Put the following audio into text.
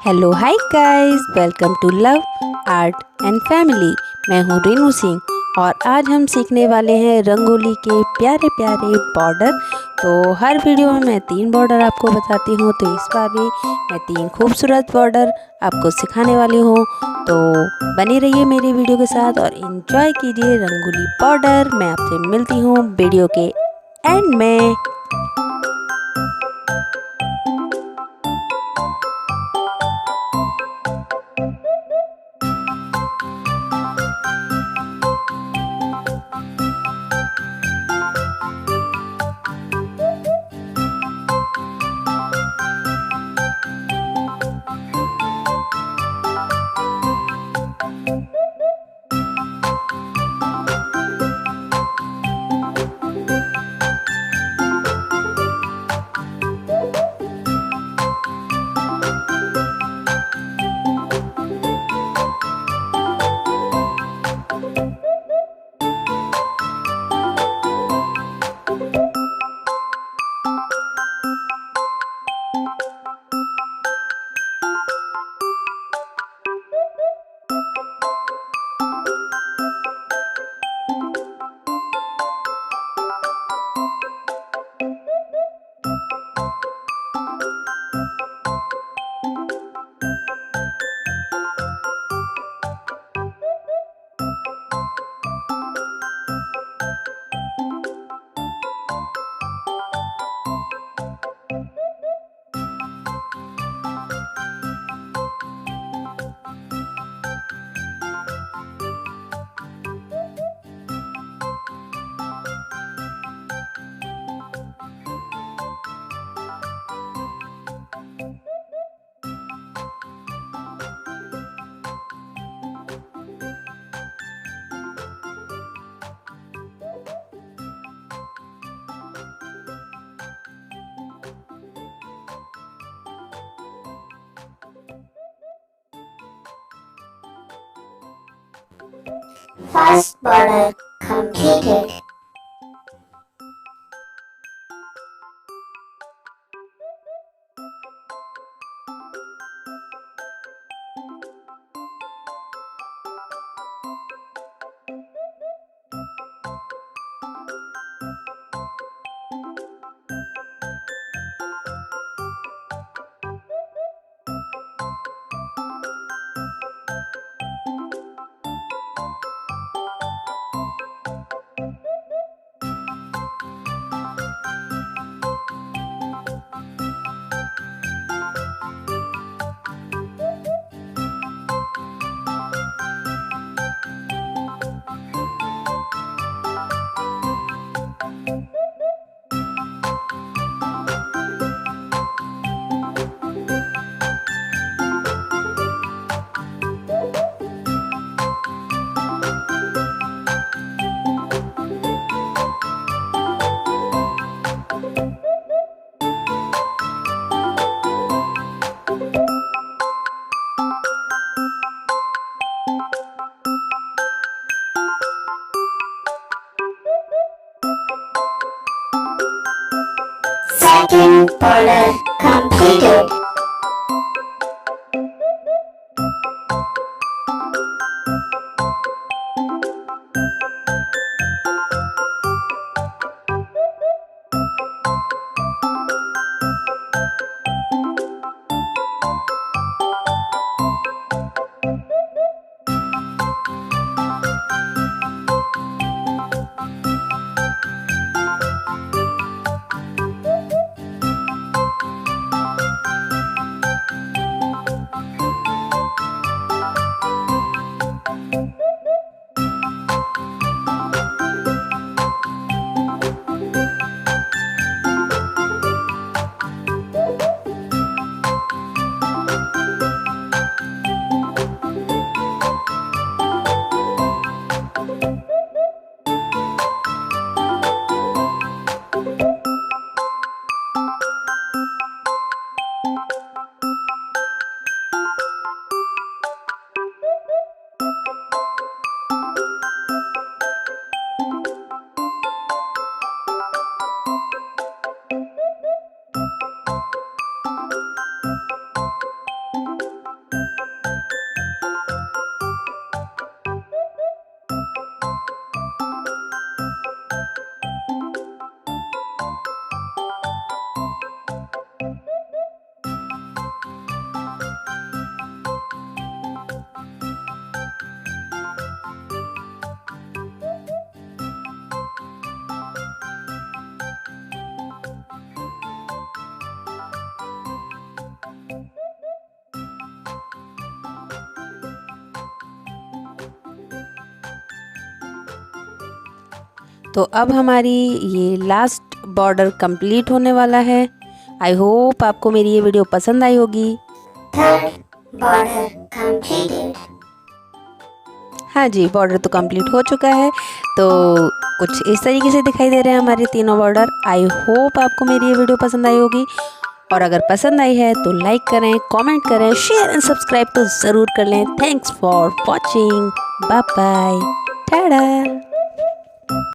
Hello hi guys, welcome to love art and family. मैं हूँ रेनू सिंह और आज हम सीखने वाले हैं रंगोली के प्यारे प्यारे बॉर्डर। तो हर वीडियो में मैं 3 बॉर्डर आपको बताती हूँ, तो इस बार भी मैं 3 खूबसूरत बॉर्डर आपको सिखाने वाली हूँ। तो बने रहिए मेरी वीडियो के साथ और इन्जॉय कीजिए रंगोली बॉर्डर। मैं आपसे मिलती हूँ वीडियो के एंड में। First border completed. तो अब हमारी ये लास्ट बॉर्डर कंप्लीट होने वाला है। आई होप आपको मेरी ये वीडियो पसंद आई होगी। Third border completed. हाँ जी, बॉर्डर तो कंप्लीट हो चुका है। तो कुछ इस तरीके से दिखाई दे रहे हैं हमारे तीनों बॉर्डर। आई होप आपको मेरी ये वीडियो पसंद आई होगी, और अगर पसंद आई है तो लाइक करें, कमेंट करें, शेयर एंड सब्सक्राइब तो ज़रूर कर लें। Thanks for watching. Bye bye. Tata.